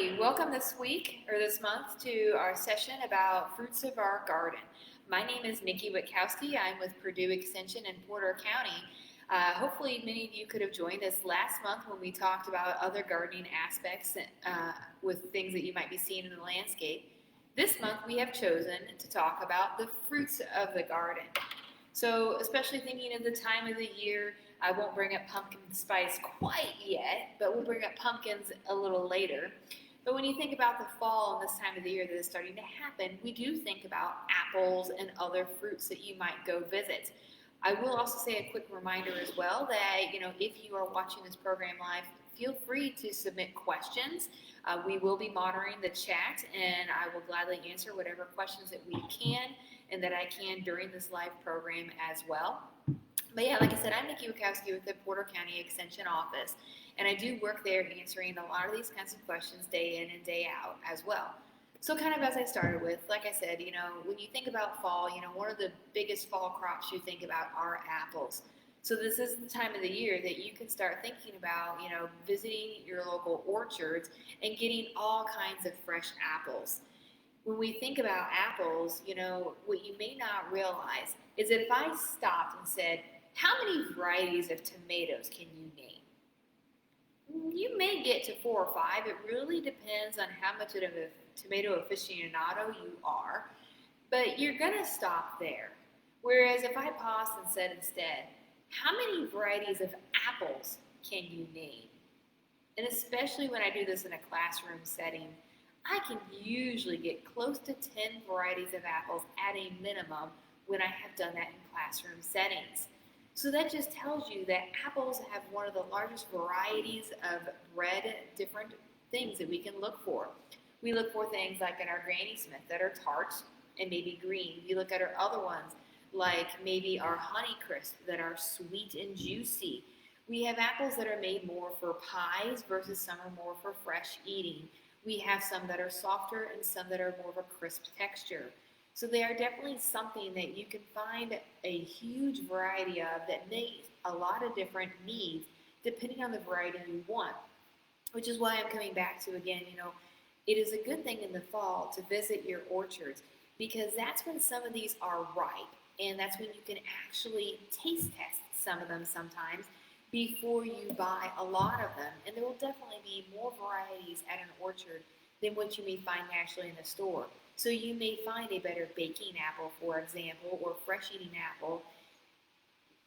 Howdy, welcome this month to our session about fruits of our garden. My name is Nikky Witkowski. I'm with Purdue Extension in Porter County. Hopefully many of you could have joined us last month when we talked about other gardening aspects with things that you might be seeing in the landscape. This month we have chosen to talk about the fruits of the garden. So especially thinking of the time of the year, I won't bring up pumpkin spice quite yet, but we'll bring up pumpkins a little later. But when you think about the fall and this time of the year that is starting to happen, we do think about apples and other fruits that you might go visit. I will also say a quick reminder as well that, if you are watching this program live, feel free to submit questions. We will be monitoring the chat, and I will gladly answer whatever questions that we can and that I can during this live program as well. But yeah, like I said, I'm Nikky Witkowski with the Porter County Extension Office, and I do work there answering a lot of these kinds of questions day in and day out as well. So kind of as I started with, like I said, when you think about fall, one of the biggest fall crops you think about are apples. So this is the time of the year that you can start thinking about, visiting your local orchards and getting all kinds of fresh apples. When we think about apples, what you may not realize is that if I stopped and said, how many varieties of tomatoes can you name? You may get to 4 or 5. It really depends on how much of a tomato aficionado you are, but you're going to stop there. Whereas if I paused and said instead, how many varieties of apples can you name? And especially when I do this in a classroom setting, I can usually get close to 10 varieties of apples at a minimum when I have done that in classroom settings. So that just tells you that apples have one of the largest varieties of different things that we can look for. We look for things like in our Granny Smith that are tart and maybe green. We look at our other ones like maybe our Honeycrisp that are sweet and juicy. We have apples that are made more for pies versus some are more for fresh eating. We have some that are softer and some that are more of a crisp texture. So they are definitely something that you can find a huge variety of that meet a lot of different needs depending on the variety you want, which is why I'm coming back to, again, it is a good thing in the fall to visit your orchards because that's when some of these are ripe, and that's when you can actually taste test some of them sometimes before you buy a lot of them. And there will definitely be more varieties at an orchard than what you may find naturally in the store. So you may find a better baking apple, for example, or fresh eating apple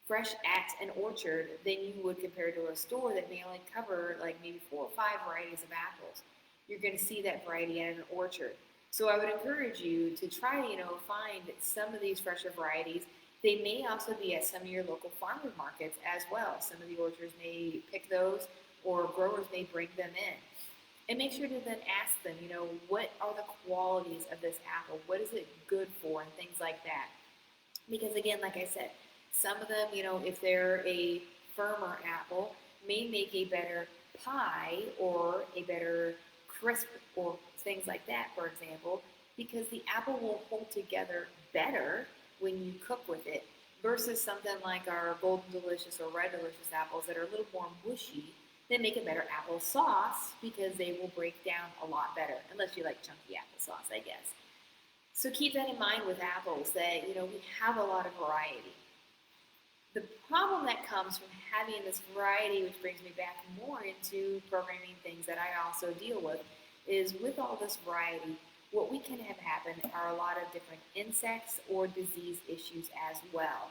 fresh at an orchard than you would compare to a store that may only cover like maybe 4 or 5 varieties of apples. You're going to see that variety at an orchard. So I would encourage you to try to, find some of these fresher varieties. They may also be at some of your local farmer markets as well. Some of the orchards may pick those, or growers may bring them in. And make sure to then ask them, what are the qualities of this apple? What is it good for? And things like that. Because again, like I said, some of them, if they're a firmer apple, may make a better pie or a better crisp or things like that, for example, because the apple will hold together better when you cook with it versus something like our Golden Delicious or Red Delicious apples that are a little more mushy. They make a better applesauce because they will break down a lot better, unless you like chunky applesauce, I guess. So keep that in mind with apples that, we have a lot of variety. The problem that comes from having this variety, which brings me back more into programming things that I also deal with all this variety, what we can have happen are a lot of different insects or disease issues as well.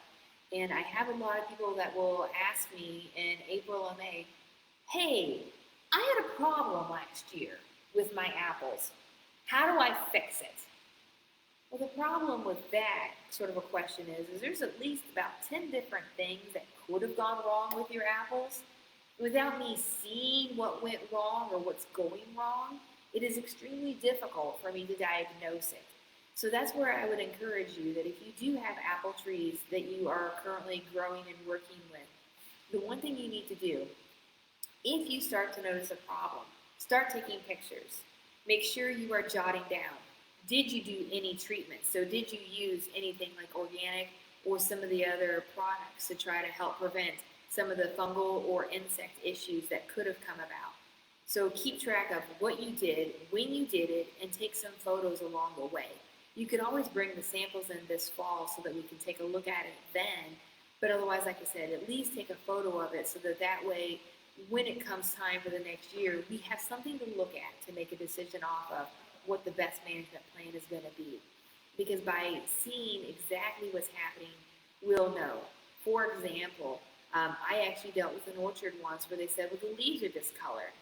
And I have a lot of people that will ask me in April or May, hey, I had a problem last year with my apples. How do I fix it? Well, the problem with that sort of a question is there's at least about 10 different things that could have gone wrong with your apples. Without me seeing what went wrong or what's going wrong, it is extremely difficult for me to diagnose it. So that's where I would encourage you that if you do have apple trees that you are currently growing and working with, the one thing you need to do, if you start to notice a problem, start taking pictures. Make sure you are jotting down. Did you do any treatments? So did you use anything like organic or some of the other products to try to help prevent some of the fungal or insect issues that could have come about? So keep track of what you did, when you did it, and take some photos along the way. You can always bring the samples in this fall so that we can take a look at it then. But otherwise, like I said, at least take a photo of it so that that way, when it comes time for the next year, we have something to look at to make a decision off of what the best management plan is going to be. Because by seeing exactly what's happening, we'll know. For example, I actually dealt with an orchard once where they said, well, the leaves are discolored.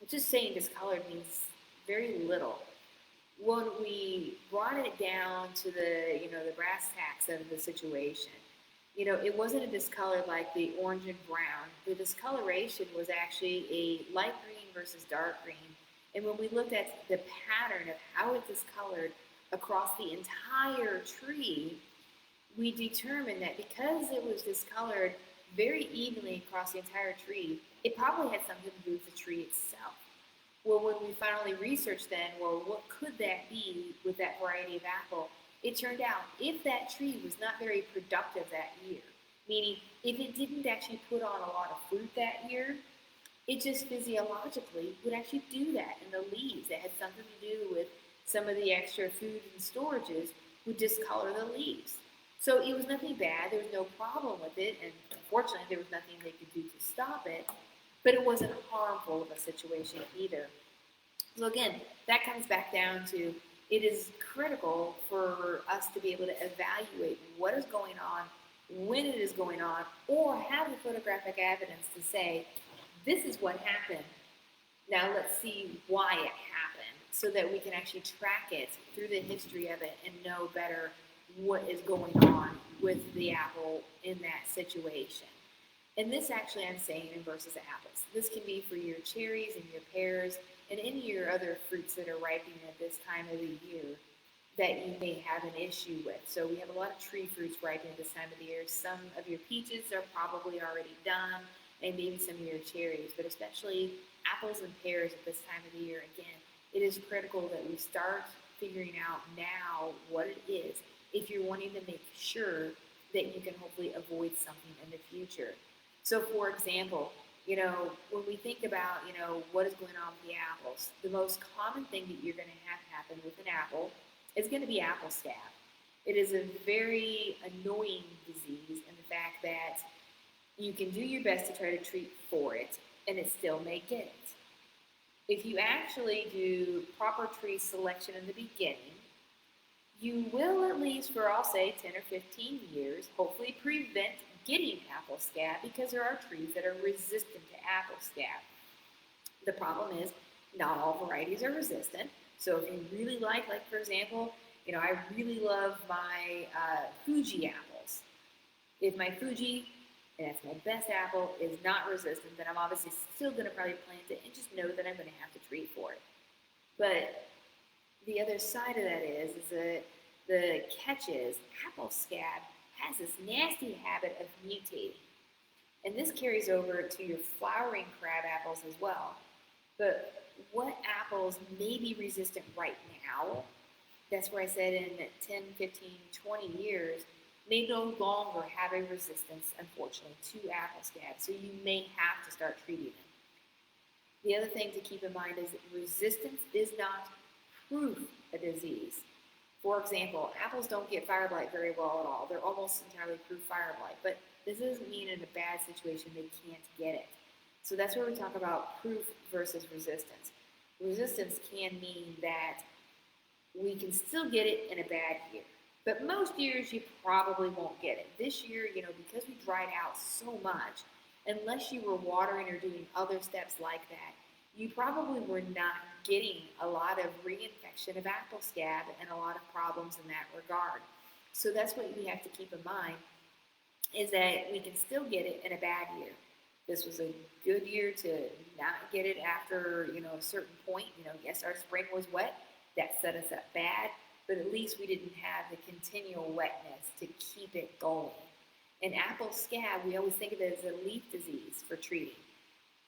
Just saying discolored means very little. When we brought it down to the brass tacks of the situation, it wasn't a discolored like the orange and brown. The discoloration was actually a light green versus dark green. And when we looked at the pattern of how it discolored across the entire tree, we determined that because it was discolored very evenly across the entire tree, it probably had something to do with the tree itself. Well, when we finally researched then, well, what could that be with that variety of apple? It turned out if that tree was not very productive that year, meaning if it didn't actually put on a lot of fruit that year, it just physiologically would actually do that. And the leaves that had something to do with some of the extra food and storages would discolor the leaves. So it was nothing bad. There was no problem with it. And unfortunately, there was nothing they could do to stop it. But it wasn't harmful of a situation either. So again, that comes back down to it is critical for us to be able to evaluate what is going on, when it is going on, or have the photographic evidence to say, this is what happened. Now let's see why it happened so that we can actually track it through the history of it and know better what is going on with the apple in that situation. And this actually I'm saying in versus apples. This can be for your cherries and your pears and any of your other fruits that are ripening at this time of the year that you may have an issue with. So we have a lot of tree fruits ripening this time of the year. Some of your peaches are probably already done, and maybe some of your cherries, but especially apples and pears at this time of the year. Again, it is critical that we start figuring out now what it is if you're wanting to make sure that you can hopefully avoid something in the future. So for example, when we think about, what is going on with the apples, the most common thing that you're going to have happen with an apple is going to be apple scab. It is a very annoying disease in the fact that you can do your best to try to treat for it, and it still may get it. If you actually do proper tree selection in the beginning, you will, at least for, I'll say, 10 or 15 years, hopefully prevent getting apple scab because there are trees that are resistant to apple scab. The problem is not all varieties are resistant. So if you really like for example, I really love my Fuji apples. If my Fuji, and that's my best apple, is not resistant, then I'm obviously still going to probably plant it and just know that I'm going to have to treat for it. But the other side of that is that the catch is apple scab has this nasty habit of mutating. And this carries over to your flowering crab apples as well. But what apples may be resistant right now, that's where I said in 10, 15, 20 years, may no longer have a resistance, unfortunately, to apple scab. So you may have to start treating them. The other thing to keep in mind is that resistance is not proof of disease. For example, apples don't get fire blight very well at all. They're almost entirely proof fire blight. But this doesn't mean in a bad situation they can't get it. So that's where we talk about proof versus resistance. Resistance can mean that we can still get it in a bad year. But most years you probably won't get it. This year, because we dried out so much, unless you were watering or doing other steps like that, you probably were not getting a lot of reinfection of apple scab and a lot of problems in that regard. So that's what we have to keep in mind, is that we can still get it in a bad year. This was a good year to not get it after, a certain point. Yes, our spring was wet. That set us up bad, but at least we didn't have the continual wetness to keep it going. And apple scab, we always think of it as a leaf disease for treating.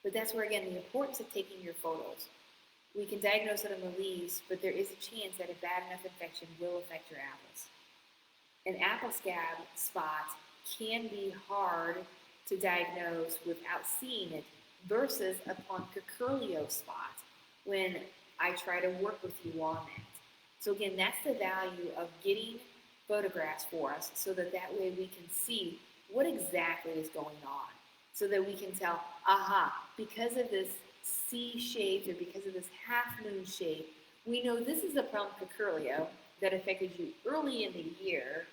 But that's where, again, the importance of taking your photos. We can diagnose it on the leaves, but there is a chance that a bad enough infection will affect your apples. An apple scab spot can be hard to diagnose without seeing it, versus a Curculio spot when I try to work with you on that. So again, that's the value of getting photographs for us so that way we can see what exactly is going on. So that we can tell, aha, because of this C-shaped or because of this half-moon shape, we know this is a Curculio that affected you early in the year,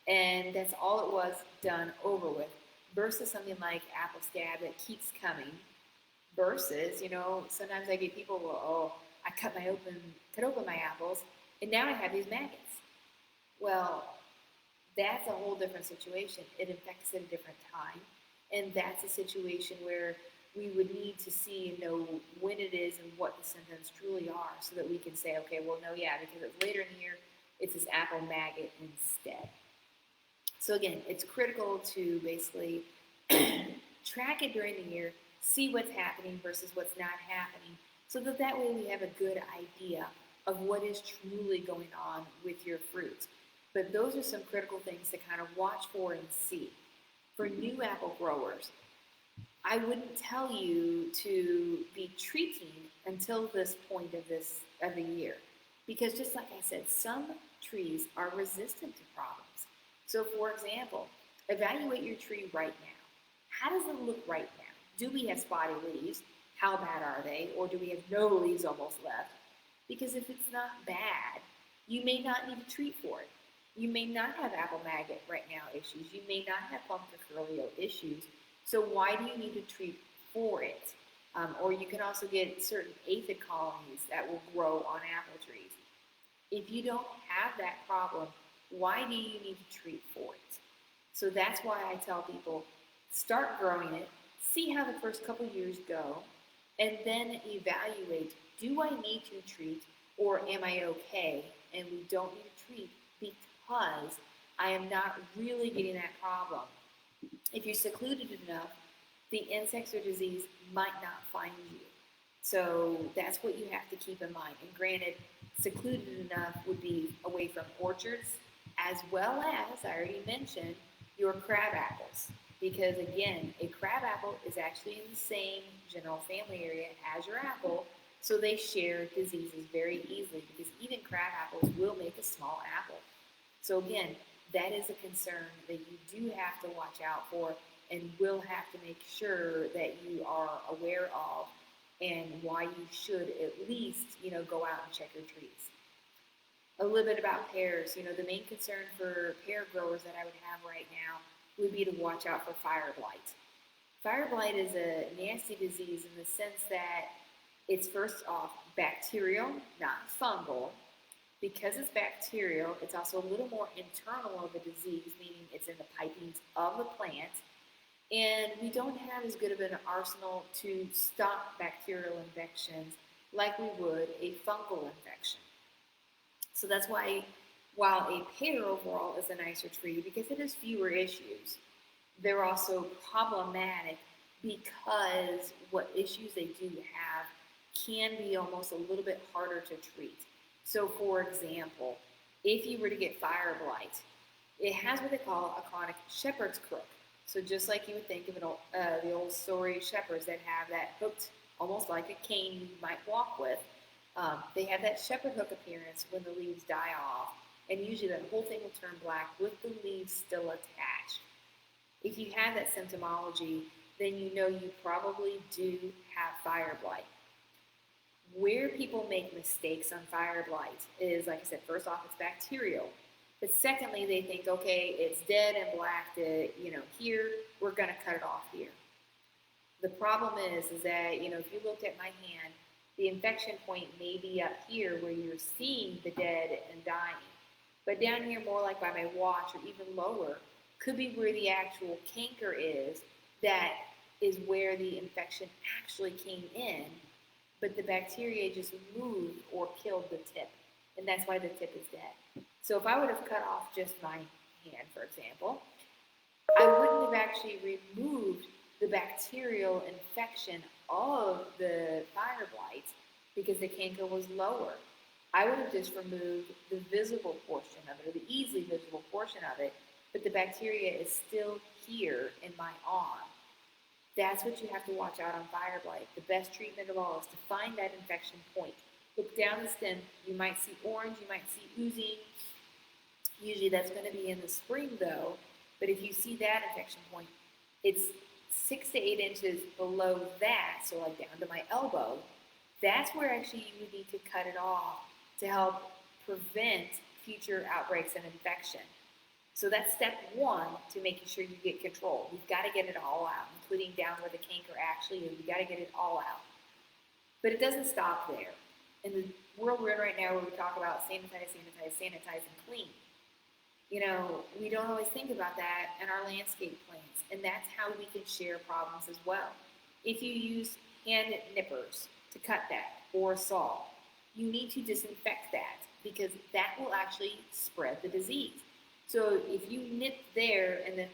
and that's all it was, done, over with, versus something like apple scab that keeps coming, versus, sometimes I get people, well, oh, I cut open my apples, and now I have these maggots. Well, that's a whole different situation. It affects at a different time, and that's a situation where we would need to see and know when it is and what the symptoms truly are so that we can say, okay, well, no, yeah, because it's later in the year, it's this apple maggot instead. So again, it's critical to basically track it during the year, see what's happening versus what's not happening, so that way we have a good idea of what is truly going on with your fruits. But those are some critical things to kind of watch for and see. For new apple growers, I wouldn't tell you to be treating until this point of the year, because just like I said, some trees are resistant to problems. So for example, evaluate your tree right now. How does it look right now? Do we have spotty leaves? How bad are they? Or do we have no leaves almost left? Because if it's not bad, you may not need to treat for it. You may not have apple maggot right now issues. You may not have Curculio issues. So why do you need to treat for it? Or you can also get certain aphid colonies that will grow on apple trees. If you don't have that problem, why do you need to treat for it? So that's why I tell people, start growing it, see how the first couple years go, and then evaluate, do I need to treat or am I okay? And we don't need to treat because I am not really getting that problem. If you're secluded enough, the insects or disease might not find you. So that's what you have to keep in mind. And granted, secluded enough would be away from orchards, as well as, I already mentioned, your crab apples. Because again, a crab apple is actually in the same general family area as your apple, so they share diseases very easily, because even crab apples will make a small apple. So again, that is a concern that you do have to watch out for and will have to make sure that you are aware of, and why you should at least, go out and check your trees. A little bit about pears. The main concern for pear growers that I would have right now would be to watch out for fire blight. Fire blight is a nasty disease in the sense that it's first off bacterial, not fungal. Because it's bacterial, it's also a little more internal of a disease, meaning it's in the pipings of the plant. And we don't have as good of an arsenal to stop bacterial infections like we would a fungal infection. So that's why, while a pear overall is a nicer tree because it has fewer issues, they're also problematic because what issues they do have can be almost a little bit harder to treat. So for example, if you were to get fire blight, it has what they call a chronic shepherd's crook. So just like you would think of the old story shepherds that have that hooked, almost like a cane you might walk with, they have that shepherd hook appearance when the leaves die off, and usually that whole thing will turn black with the leaves still attached. If you have that symptomology, then you know you probably do have fire blight. Where people make mistakes on fire blight is, like I said, first off, it's bacterial. But secondly, they think, okay, it's dead and black, here, we're going to cut it off here. The problem is that, if you looked at my hand, the infection point may be up here where you're seeing the dead and dying. But down here, more like by my watch or even lower, could be where the actual canker is. That is where the infection actually came in, but the bacteria just moved or killed the tip. And that's why the tip is dead. So if I would have cut off just my hand, for example, I wouldn't have actually removed the bacterial infection of the fire blight because the canker was lower. I would have just removed the visible portion of it, or the easily visible portion of it, but the bacteria is still here in my arm. That's what you have to watch out on fire blight. The best treatment of all is to find that infection point. Look down the stem. You might see orange, you might see oozing. Usually that's going to be in the spring though. But if you see that infection point, it's 6 to 8 inches below that, so like down to my elbow. That's where actually you would need to cut it off to help prevent future outbreaks of infection. So that's step one to making sure you get control. You've got to get it all out, including down where the canker actually is. You've got to get it all out. But it doesn't stop there. In the world we're in right now where we talk about sanitize, and clean, we don't always think about that in our landscape plans. And that's how we can share problems as well. If you use hand nippers to cut that or a saw, you need to disinfect that because that will actually spread the disease. So if you nip there and then,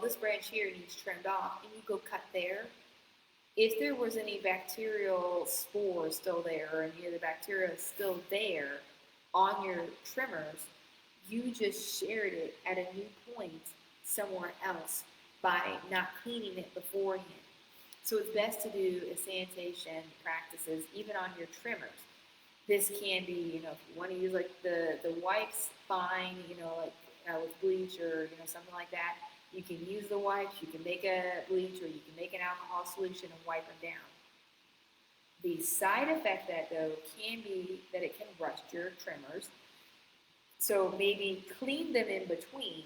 this branch here needs trimmed off, and you go cut there, if there was any bacterial spore still there or any of the bacteria still there on your trimmers, you just shared it at a new point somewhere else by not cleaning it beforehand. So it's best to do a sanitation practices even on your trimmers. This can be, if you want to use like the wipes, fine, with bleach or, something like that. You can use the wipes, you can make a bleach or you can make an alcohol solution and wipe them down. The side effect that though can be that it can rust your trimmers. So maybe clean them in between,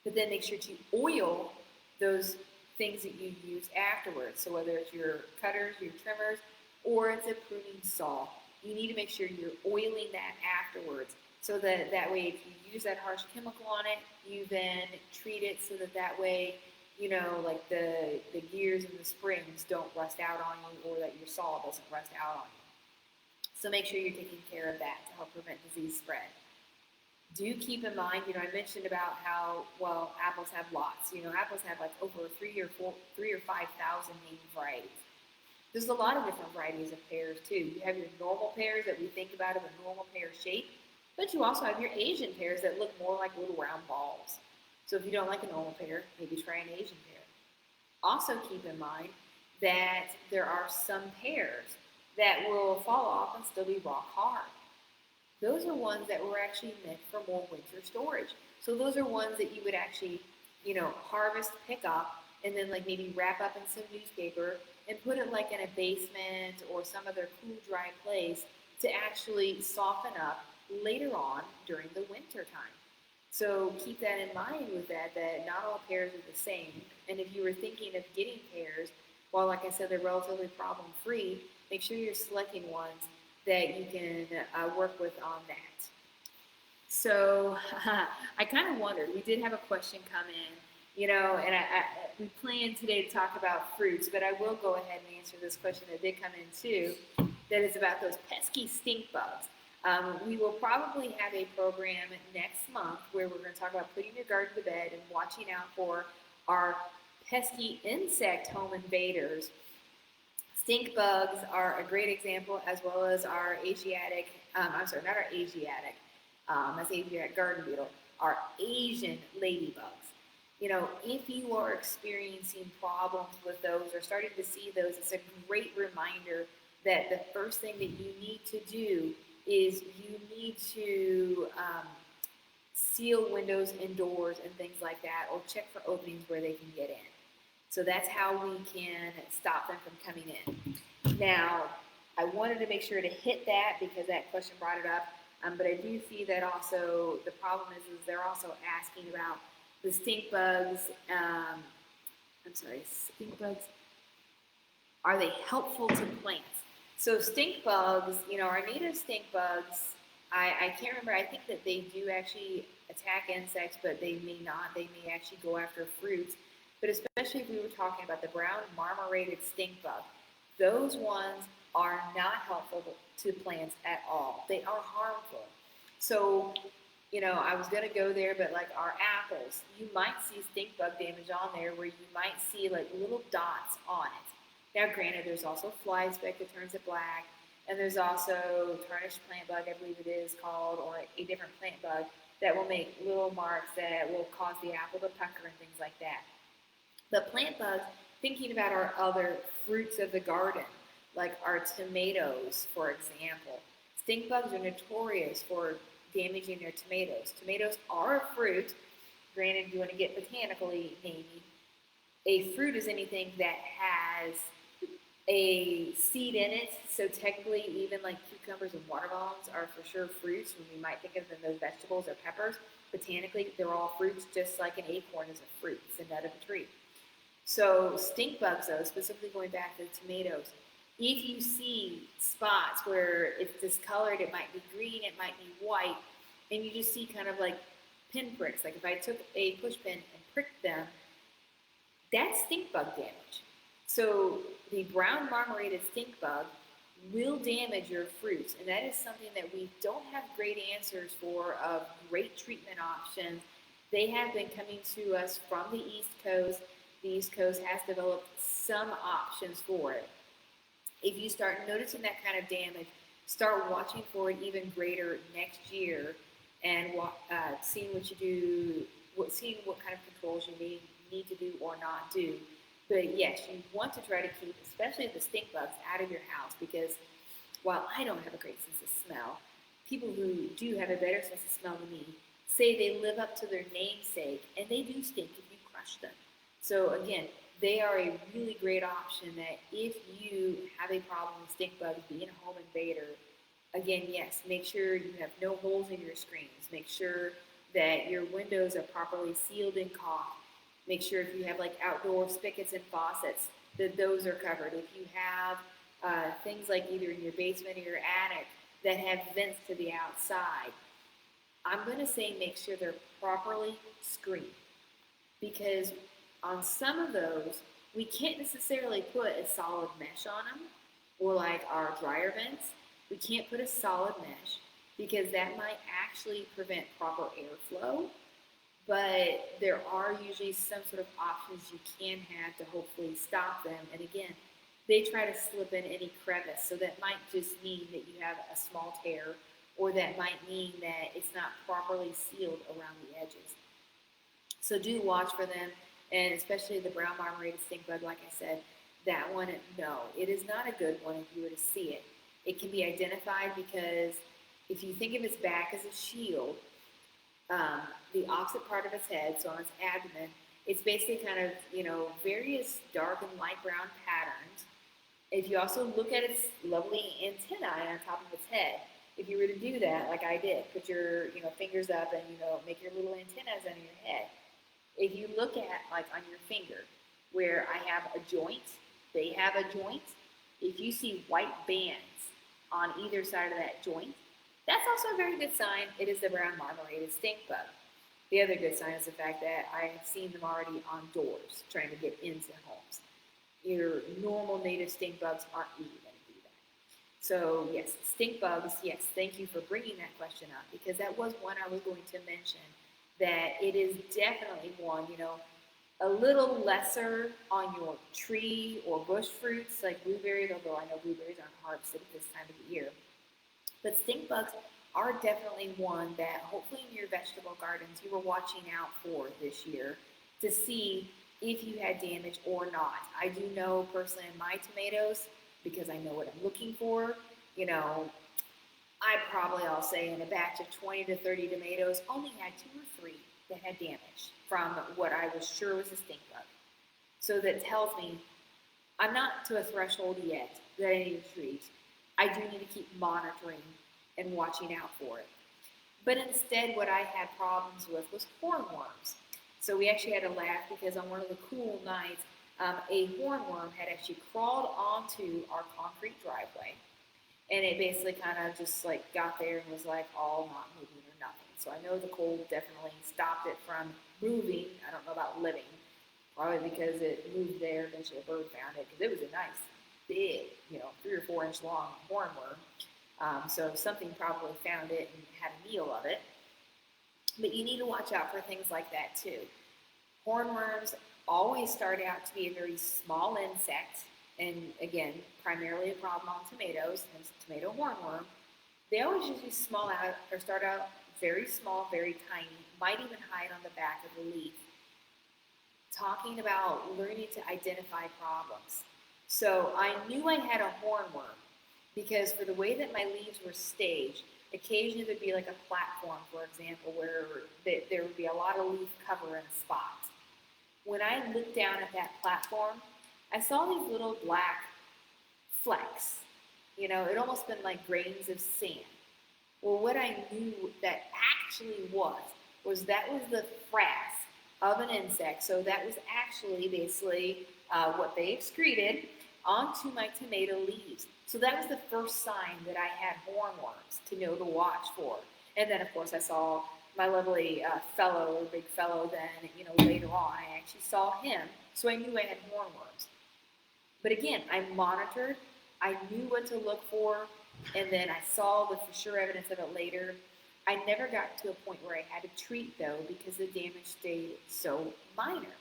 but then make sure to oil those things that you use afterwards. So whether it's your cutters, your trimmers, or it's a pruning saw, you need to make sure you're oiling that afterwards. So that way, if you use that harsh chemical on it, you then treat it so that way, like the gears and the springs don't rust out on you, or that your saw doesn't rust out on you. So make sure you're taking care of that to help prevent disease spread. Do keep in mind, I mentioned about how, apples have lots. Apples have like over 3,000 or 5,000 named varieties. There's a lot of different varieties of pears too. You have your normal pears that we think about of a normal pear shape, but you also have your Asian pears that look more like little round balls. So if you don't like a normal pear, maybe try an Asian pear. Also keep in mind that there are some pears that will fall off and still be rock hard. Those are ones that were actually meant for more winter storage. So those are ones that you would actually, harvest, pick up, and then like maybe wrap up in some newspaper and put it like in a basement or some other cool, dry place to actually soften up later on during the winter time. So keep that in mind with that not all pears are the same. And if you were thinking of getting pears, while like I said, they're relatively problem-free, make sure you're selecting ones that you can work with on that. So I kind of wondered, we did have a question come in, and we planned today to talk about fruits, but I will go ahead and answer this question that did come in too, that is about those pesky stink bugs. We will probably have a program next month where we're going to talk about putting your garden to bed and watching out for our pesky insect home invaders. Stink bugs are a great example, as well as our Asiatic, that's Asiatic garden beetle, our Asian ladybugs. If you are experiencing problems with those or starting to see those, it's a great reminder that the first thing that you need to do is you need to seal windows and doors and things like that, or check for openings where they can get in. So that's how we can stop them from coming in. Now, I wanted to make sure to hit that because that question brought it up, but I do see that also the problem is they're also asking about the stink bugs. Stink bugs, are they helpful to plants? So stink bugs, our native stink bugs, I can't remember, I think that they do actually attack insects, but they may not. They may actually go after fruits. But especially if we were talking about the brown marmorated stink bug, those ones are not helpful to plants at all. They are harmful. So, I was going to go there, but like our apples, you might see stink bug damage on there where you might see like little dots on it. Now, granted, there's also fly speck that turns it black, and there's also tarnished plant bug, I believe it is called, or a different plant bug that will make little marks that will cause the apple to pucker and things like that. But plant bugs, thinking about our other fruits of the garden, like our tomatoes, for example. Stink bugs are notorious for damaging their tomatoes. Tomatoes are a fruit. Granted, if you want to get botanically maybe, a fruit is anything that has a seed in it. So technically, even like cucumbers and watermelons are for sure fruits. When we might think of them as vegetables or peppers, botanically, they're all fruits, just like an acorn is a fruit. It's a nut of a tree. So stink bugs, though, specifically going back to the tomatoes, if you see spots where it's discolored, it might be green, it might be white, and you just see kind of like pinpricks, like if I took a push pin and pricked them, that's stink bug damage. So the brown marmorated stink bug will damage your fruits, and that is something that we don't have great answers for of great treatment options. They have been coming to us from the East Coast. The East Coast has developed some options for it. If you start noticing that kind of damage, start watching for it even greater next year, and seeing what you do, seeing what kind of controls you need to do or not do. But yes, you want to try to keep, especially the stink bugs, out of your house, because while I don't have a great sense of smell, people who do have a better sense of smell than me say they live up to their namesake, and they do stink if you crush them. So again, they are a really great option that if you have a problem with stink bugs being a home invader, again, yes, make sure you have no holes in your screens. Make sure that your windows are properly sealed and caulked. Make sure if you have like outdoor spigots and faucets, that those are covered. If you have things like either in your basement or your attic that have vents to the outside, I'm going to say make sure they're properly screened, because on some of those, we can't necessarily put a solid mesh on them, or like our dryer vents, we can't put a solid mesh because that might actually prevent proper airflow. But there are usually some sort of options you can have to hopefully stop them. And again, they try to slip in any crevice, so that might just mean that you have a small tear, or that might mean that it's not properly sealed around the edges. So do watch for them, and especially the brown marmorated stink bug, like I said, that one, no, it is not a good one if you were to see it. It can be identified because if you think of its back as a shield, the opposite part of its head, so on its abdomen, it's basically kind of, various dark and light brown patterns. If you also look at its lovely antennae on top of its head, if you were to do that, like I did, put your fingers up and make your little antennas under your head. If you look at like on your finger, where I have a joint, they have a joint. If you see white bands on either side of that joint, that's also a very good sign it is the brown marmorated stink bug. The other good sign is the fact that I have seen them already on doors trying to get into homes. Your normal native stink bugs aren't even going to do that. So yes, stink bugs, yes, thank you for bringing that question up, because that was one I was going to mention, that it is definitely one, a little lesser on your tree or bush fruits like blueberries, although I know blueberries aren't harvested at this time of the year. But stink bugs are definitely one that hopefully in your vegetable gardens you were watching out for this year to see if you had damage or not. I do know personally in my tomatoes, because I know what I'm looking for, I'll say in a batch of 20 to 30 tomatoes, only had 2 or 3 that had damage from what I was sure was a stink bug. So that tells me I'm not to a threshold yet that I need to treat. I do need to keep monitoring and watching out for it. But instead, what I had problems with was hornworms. So we actually had to laugh because on one of the cool nights, a hornworm had actually crawled onto our concrete driveway. And it basically kind of just like got there and was like all not moving or nothing. So I know the cold definitely stopped it from moving. I don't know about living, probably because it moved there. Eventually a bird found it because it was a nice big, 3 or 4 inch long hornworm. So something probably found it and had a meal of it. But you need to watch out for things like that too. Hornworms always start out to be a very small insect, and again, primarily a problem on tomatoes, and tomato hornworm. They always usually start out very small, very tiny, might even hide on the back of the leaf. talking about learning to identify problems. So I knew I had a hornworm because for the way that my leaves were staged, occasionally there'd be like a platform, for example, where there would be a lot of leaf cover in a spot. When I looked down at that platform, I saw these little black flecks. You know, it almost been like grains of sand. Well, what I knew that actually was that was the frass of an insect. So that was actually basically what they excreted onto my tomato leaves. So that was the first sign that I had hornworms to know to watch for. And then, of course, I saw my lovely big fellow then, later on. I actually saw him, so I knew I had hornworms. But again, I monitored, I knew what to look for, and then I saw the for sure evidence of it later. I never got to a point where I had to treat, though, because the damage stayed so minor.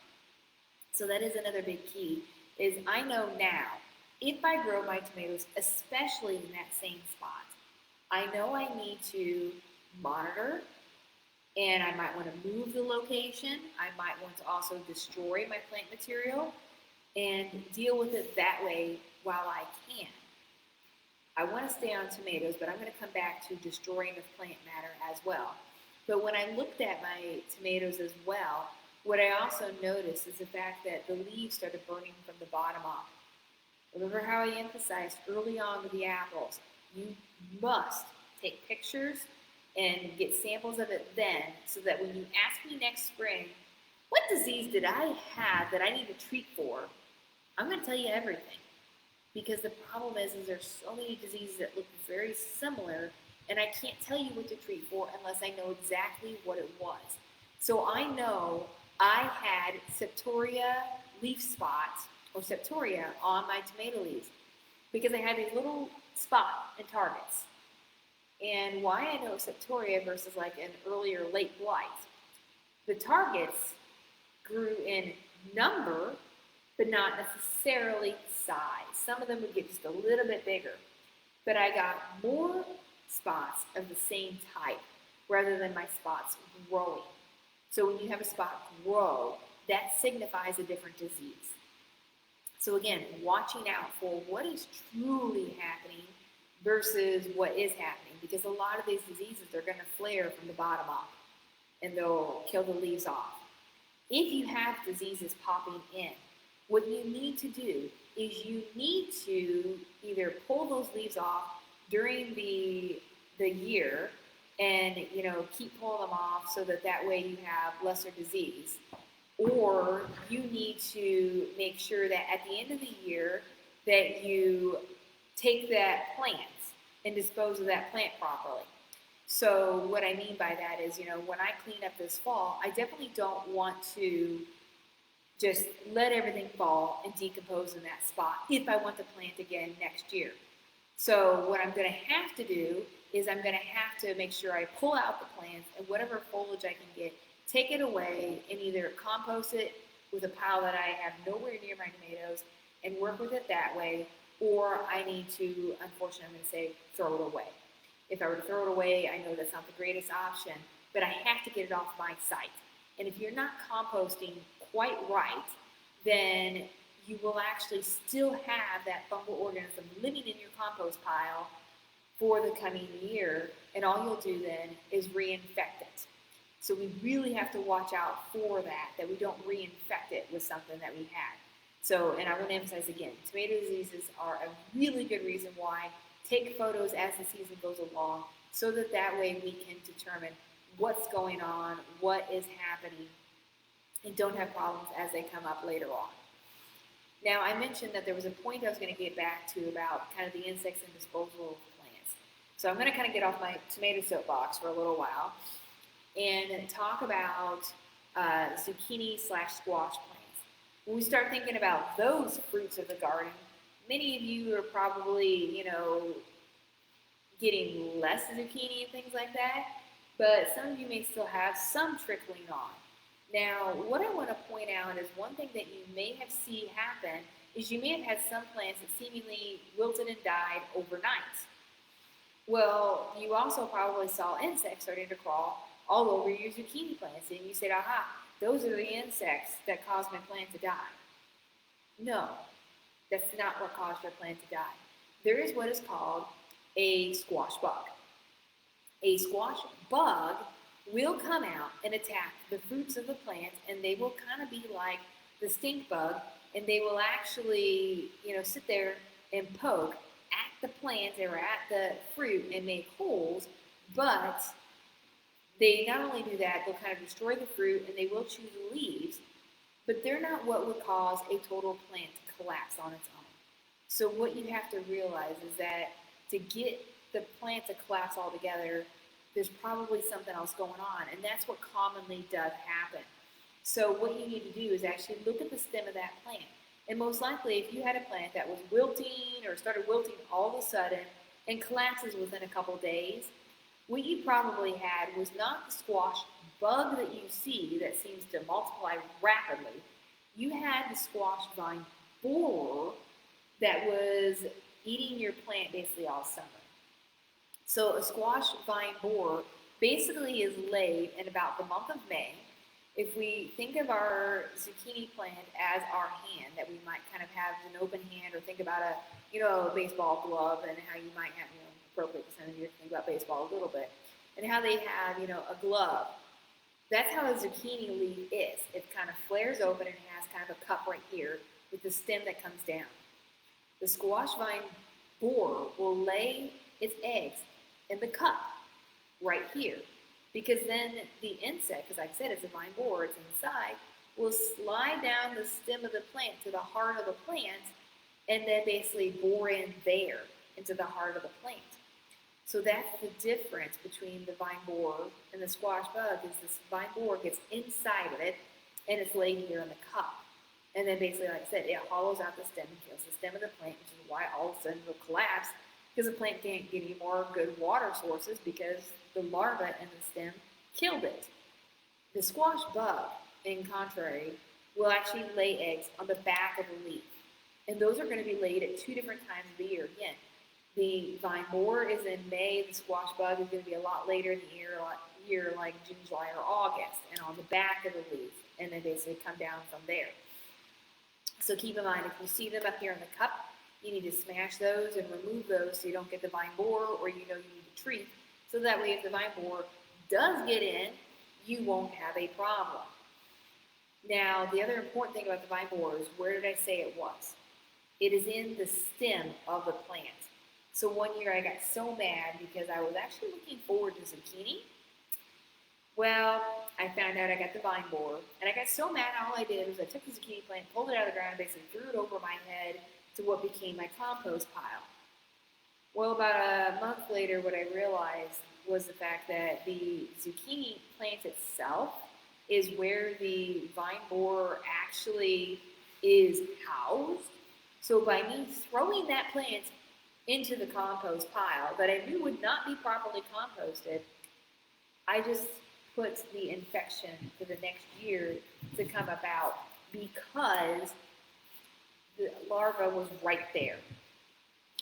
So that is another big key, is I know now, if I grow my tomatoes, especially in that same spot, I know I need to monitor, and I might want to move the location. I might want to also destroy my plant material and deal with it that way while I can. I want to stay on tomatoes, but I'm going to come back to destroying the plant matter as well. But when I looked at my tomatoes as well, what I also noticed is the fact that the leaves started burning from the bottom up. Remember how I emphasized early on with the apples, you must take pictures and get samples of it then, so that when you ask me next spring, what disease did I have that I need to treat for, I'm going to tell you everything. Because the problem is there's so many diseases that look very similar, and I can't tell you what to treat for unless I know exactly what it was. So I know I had septoria leaf spots, or septoria, on my tomato leaves, because I had these little spot and targets. And why I know septoria versus like an earlier late blight, the targets grew in number, but not necessarily size. Some of them would get just a little bit bigger, but I got more spots of the same type rather than my spots growing. So when you have a spot grow, that signifies a different disease. So again, watching out for what is truly happening versus what is happening, because a lot of these diseases, they're going to flare from the bottom up and they'll kill the leaves off. If you have diseases popping in, what you need to do is you need to either pull those leaves off during the year and keep pulling them off so that way you have lesser disease, or you need to make sure that at the end of the year that you take that plant and dispose of that plant properly. So what I mean by that is, when I clean up this fall, I definitely don't want to just let everything fall and decompose in that spot if I want to plant again next year. So what I'm going to have to do is I'm going to have to make sure I pull out the plants and whatever foliage I can get, take it away and either compost it with a pile that I have nowhere near my tomatoes and work with it that way, or I need to, unfortunately, I'm going to say, throw it away. If I were to throw it away, I know that's not the greatest option, but I have to get it off my site. And if you're not composting quite right, then you will actually still have that fungal organism living in your compost pile for the coming year, and all you'll do then is reinfect it. So we really have to watch out for that we don't reinfect it with something that we had. So, and I want to emphasize again, tomato diseases are a really good reason why. Take photos as the season goes along so that way we can determine what's going on, what is happening, and don't have problems as they come up later on. Now, I mentioned that there was a point I was going to get back to about kind of the insects and disposal of plants. So I'm going to kind of get off my tomato soapbox for a little while and talk about zucchini/squash plants. When we start thinking about those fruits of the garden, many of you are probably, getting less zucchini and things like that, but some of you may still have some trickling on. Now, what I want to point out is one thing that you may have seen happen is you may have had some plants that seemingly wilted and died overnight. Well, you also probably saw insects starting to crawl all over your zucchini plants, and you said, aha, those are the insects that caused my plant to die. No, that's not what caused your plant to die. There is what is called a squash bug. A squash bug will come out and attack the fruits of the plant, and they will kind of be like the stink bug, and they will actually, sit there and poke at the plant or at the fruit and make holes, but they not only do that, they'll kind of destroy the fruit and they will chew the leaves, but they're not what would cause a total plant to collapse on its own. So what you have to realize is that to get the plant to collapse altogether, there's probably something else going on, and that's what commonly does happen. So what you need to do is actually look at the stem of that plant. And most likely, if you had a plant that was wilting or started wilting all of a sudden and collapses within a couple days, what you probably had was not the squash bug that you see that seems to multiply rapidly. You had the squash vine borer that was eating your plant basically all summer. So a squash vine borer basically is laid in about the month of May. If we think of our zucchini plant as our hand, that we might kind of have an open hand, or think about a baseball glove, and how you might have, appropriate for some of you to think about baseball a little bit, and how they have, a glove. That's how a zucchini leaf is. It kind of flares open and has kind of a cup right here with the stem that comes down. The squash vine borer will lay its eggs in the cup right here, because then the insect, as I said, it's a vine borer, it's inside, will slide down the stem of the plant to the heart of the plant and then basically bore in there into the heart of the plant. So that's the difference between the vine borer and the squash bug, is this vine borer gets inside of it and it's laid here in the cup. And then basically, like I said, it hollows out the stem and kills the stem of the plant, which is why all of a sudden it'll collapse, because the plant can't get any more good water sources because the larva in the stem killed it. The squash bug, in contrary, will actually lay eggs on the back of the leaf. And those are going to be laid at two different times of the year. Again, the vine borer is in May, the squash bug is going to be a lot later in the year like June, July, or August, and on the back of the leaf, and then basically come down from there. So keep in mind, if you see them up here in the cup, you need to smash those and remove those so you don't get the vine borer, or you need to treat. So that way, if the vine borer does get in, you won't have a problem. Now, the other important thing about the vine borer is, where did I say it was? It is in the stem of the plant. So one year I got so mad because I was actually looking forward to zucchini. Well, I found out I got the vine borer, and I got so mad, all I did was I took the zucchini plant, pulled it out of the ground, and basically threw it over my head to what became my compost pile. Well, about a month later, what I realized was the fact that the zucchini plant itself is where the vine borer actually is housed. So by me throwing that plant into the compost pile that I knew would not be properly composted, I just put the infection for the next year to come about, because the larva was right there.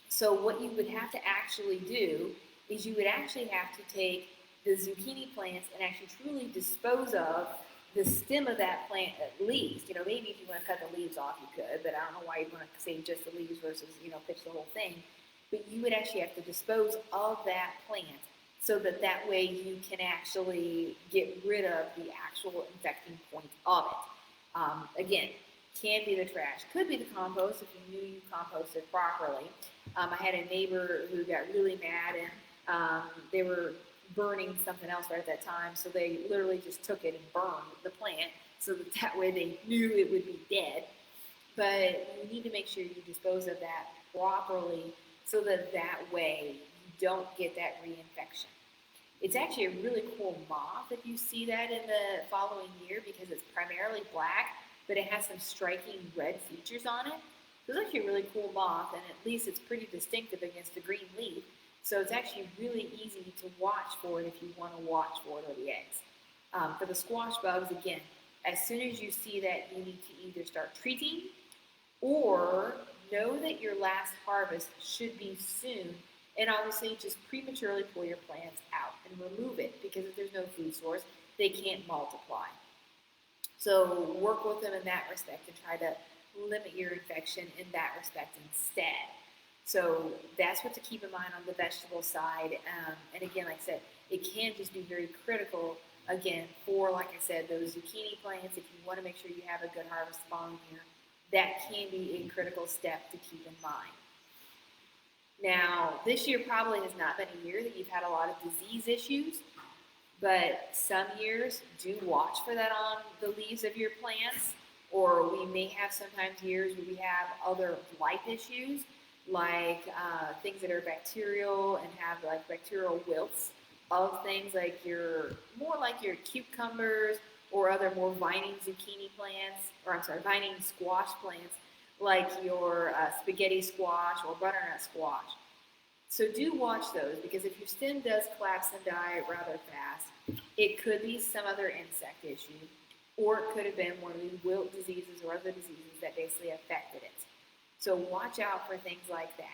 So what you would have to actually do is you would actually have to take the zucchini plants and actually truly dispose of the stem of that plant at least. Maybe if you want to cut the leaves off, you could, but I don't know why you'd want to save just the leaves versus, pitch the whole thing. But you would actually have to dispose of that plant so that way you can actually get rid of the actual infecting point of it. Again, can be the trash, could be the compost if you knew you composted properly. I had a neighbor who got really mad, and they were burning something else right at that time, so they literally just took it and burned the plant so that way they knew it would be dead. But you need to make sure you dispose of that properly so that way you don't get that reinfection. It's actually a really cool moth if you see that in the following year, because it's primarily black, but it has some striking red features on it. So it's actually a really cool moth, and at least it's pretty distinctive against the green leaf. So it's actually really easy to watch for it if you want to watch for it, or the eggs. For the squash bugs, again, as soon as you see that, you need to either start treating or know that your last harvest should be soon, and obviously just prematurely pull your plants out and remove it, because if there's no food source, they can't multiply. So work with them in that respect and try to limit your infection in that respect instead. So that's what to keep in mind on the vegetable side. And again, like I said, it can just be very critical, again, for, like I said, those zucchini plants. If you want to make sure you have a good harvest the following year, that can be a critical step to keep in mind. Now, this year probably has not been a year that you've had a lot of disease issues, but some years do watch for that on the leaves of your plants, or we may have sometimes years where we have other blight issues, like things that are bacterial and have like bacterial wilts of things like your cucumbers or other more vining zucchini plants, or I'm sorry, vining squash plants, like your spaghetti squash or butternut squash. So do watch those, because if your stem does collapse and die rather fast, it could be some other insect issue, or it could have been one of these wilt diseases or other diseases that basically affected it. So watch out for things like that.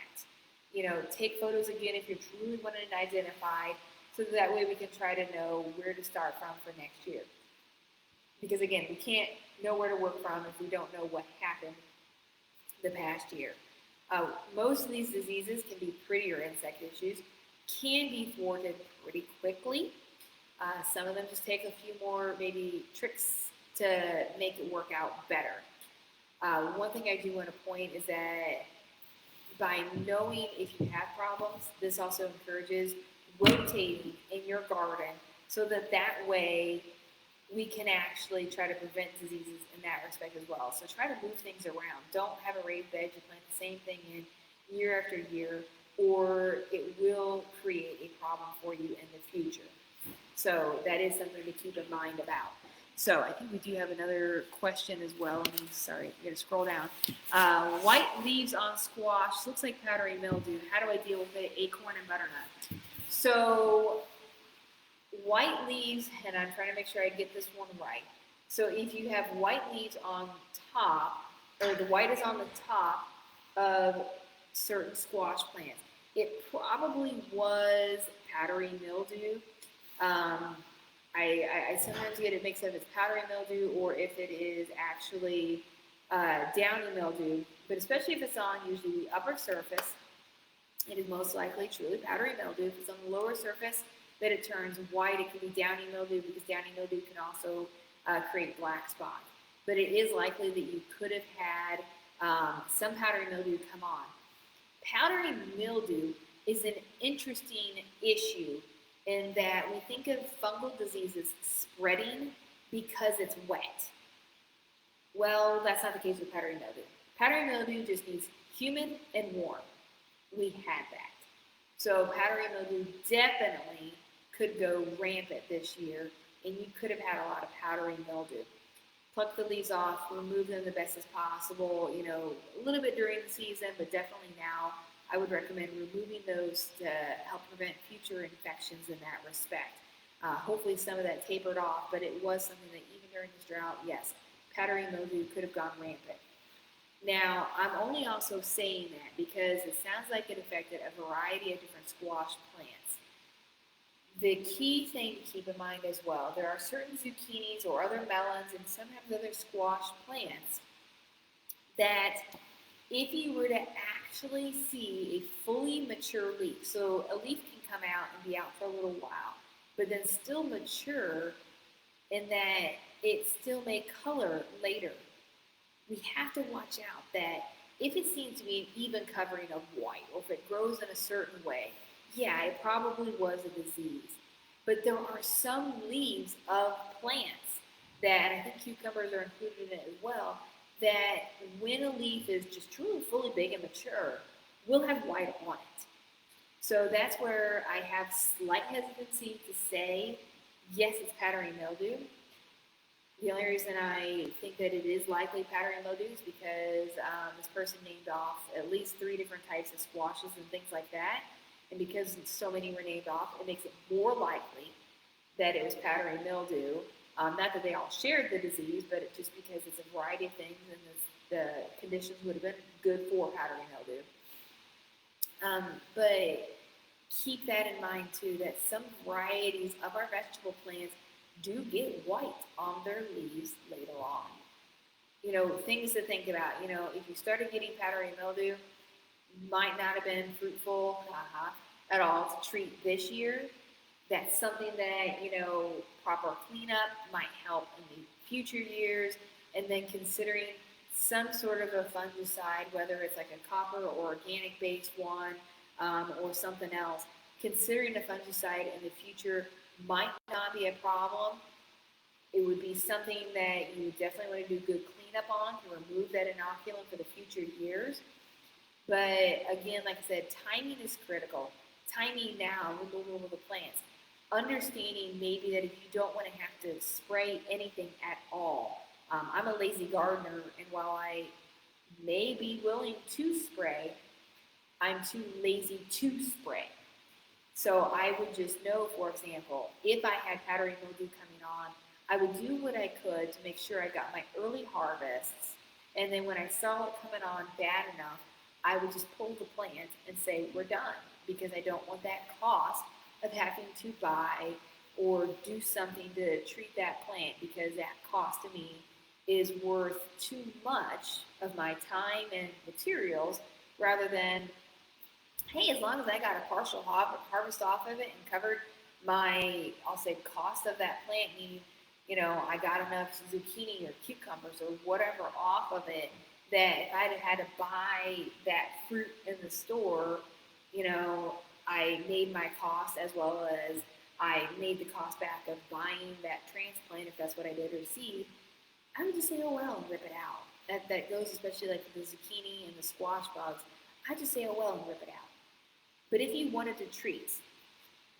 Take photos again if you're truly wanting it identified, so that way we can try to know where to start from for next year. Because again, we can't know where to work from if we don't know what happened the past year. Most of these diseases can be prettier insect issues, can be thwarted pretty quickly. Some of them just take a few more maybe tricks to make it work out better. One thing I do want to point is that by knowing if you have problems, this also encourages rotating in your garden, so that way we can actually try to prevent diseases in that respect as well. So try to move things around. Don't have a raised bed. You plant the same thing in year after year, or it will create a problem for you in the future. So that is something to keep in mind about. So I think we do have another question as well. Sorry, I'm going to scroll down. White leaves on squash. Looks like powdery mildew. How do I deal with it? Acorn and butternut. So white leaves, and I'm trying to make sure I get this one right. So if you have white leaves on top, or the white is on the top of certain squash plants, it probably was powdery mildew. I sometimes get it mixed up if it's powdery mildew or if it is actually downy mildew, but especially if it's on usually the upper surface, it is most likely truly powdery mildew. If it's on the lower surface that it turns white, it can be downy mildew, because downy mildew can also create black spots. But it is likely that you could have had some powdery mildew come on. Powdery mildew is an interesting issue in that we think of fungal diseases spreading because it's wet. Well, that's not the case with powdery mildew. Powdery mildew just needs humid and warm. We had that. So powdery mildew definitely could go rampant this year, and you could have had a lot of powdery mildew. Pluck the leaves off, remove them the best as possible, a little bit during the season, but definitely now I would recommend removing those to help prevent future infections in that respect. Hopefully some of that tapered off, but it was something that even during this drought, yes, powdery mildew could have gone rampant. Now, I'm only also saying that because it sounds like it affected a variety of different squash plants. The key thing to keep in mind as well, there are certain zucchinis or other melons and sometimes other squash plants that if you were to actually see a fully mature leaf, so a leaf can come out and be out for a little while, but then still mature in that it still may color later. We have to watch out that if it seems to be an even covering of white, or if it grows in a certain way, yeah, it probably was a disease. But there are some leaves of plants that, and I think cucumbers are included in it as well, that when a leaf is just truly fully big and mature, will have white on it. So that's where I have slight hesitancy to say, yes, it's powdery mildew. The only reason I think that it is likely powdery mildew is because this person named off at least 3 different types of squashes and things like that. And because so many were named off, it makes it more likely that it was powdery mildew. Not that they all shared the disease, but just because it's a variety of things and the conditions would have been good for powdery mildew. But keep that in mind too, that some varieties of our vegetable plants do get white on their leaves later on. Things to think about. If you started getting powdery mildew, might not have been fruitful at all to treat this year. That's something that, proper cleanup might help in the future years. And then considering some sort of a fungicide, whether it's like a copper or organic based one, or something else, considering a fungicide in the future might not be a problem. It would be something that you definitely want to do good cleanup on to remove that inoculum for the future years. But again, like I said, timing is critical. Timing now, removal of the plants. Understanding maybe that if you don't want to have to spray anything at all. I'm a lazy gardener, and while I may be willing to spray, I'm too lazy to spray. So I would just know, for example, if I had powdery mildew coming on, I would do what I could to make sure I got my early harvests. And then when I saw it coming on bad enough, I would just pull the plant and say, we're done, because I don't want that cost of having to buy or do something to treat that plant, because that cost to me is worth too much of my time and materials, rather than, hey, as long as I got a partial harvest off of it and covered my, I'll say, cost of that plant, meaning, I got enough zucchini or cucumbers or whatever off of it, that if I'd had to buy that fruit in the store, I made my cost, as well as I made the cost back of buying that transplant, if that's what I did, or seed. I would just say, oh well, and rip it out. That goes especially like the zucchini and the squash bugs. I just say, oh well, and rip it out. But if you wanted to treat,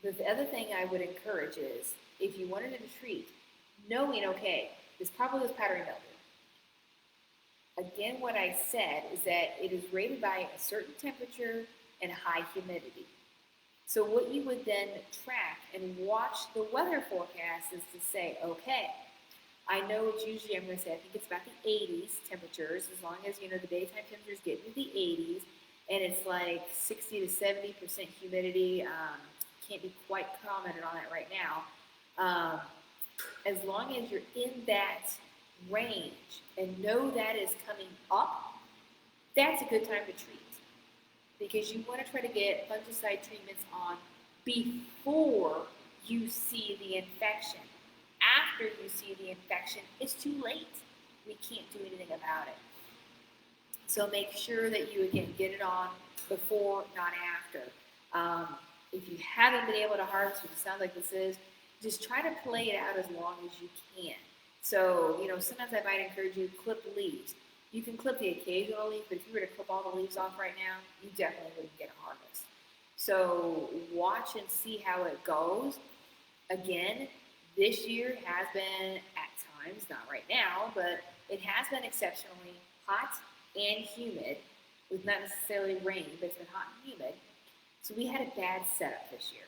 the other thing I would encourage is, if you wanted to treat, knowing, okay, this probably was powdery mildew. Again, what I said is that it is rated by a certain temperature and high humidity. So what you would then track and watch the weather forecast is to say, okay, I know it's usually, I'm going to say, I think it's about the 80s temperatures, as long as, the daytime temperatures get into the 80s, and it's like 60 to 70% humidity. Can't be quite commented on that right now. As long as you're in that range and know that is coming up, that's a good time to treat, because you want to try to get fungicide treatments on before you see the infection. After you see the infection, it's too late. We can't do anything about it. So make sure that you, again, get it on before, not after. If you haven't been able to harvest, which it sounds like this is, just try to play it out as long as you can. So, sometimes I might encourage you to clip leaves. You can clip the occasional leaf, but if you were to clip all the leaves off right now, you definitely wouldn't get a harvest. So watch and see how it goes. Again, this year has been, at times, not right now, but it has been exceptionally hot and humid, with not necessarily rain, but it's been hot and humid. So we had a bad setup this year.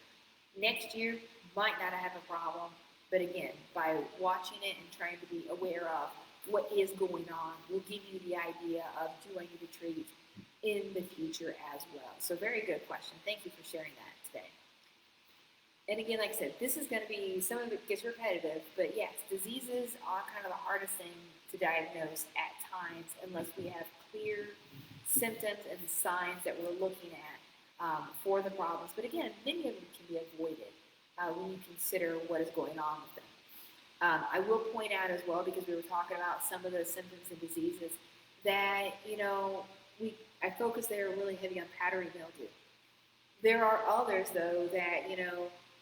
Next year, might not have a problem, but again, by watching it and trying to be aware of what is going on will give you the idea of, do I need to treat in the future as well? So very good question. Thank you for sharing that today. And again, like I said, this is going to be, some of it gets repetitive, but yes, diseases are kind of the hardest thing to diagnose at times unless we have clear symptoms and signs that we're looking at for the problems. But again, many of them can be avoided when you consider what is going on with them. I will point out as well, because we were talking about some of the symptoms and diseases, that, I focus there really heavy on powdery mildew. There are others, though, that,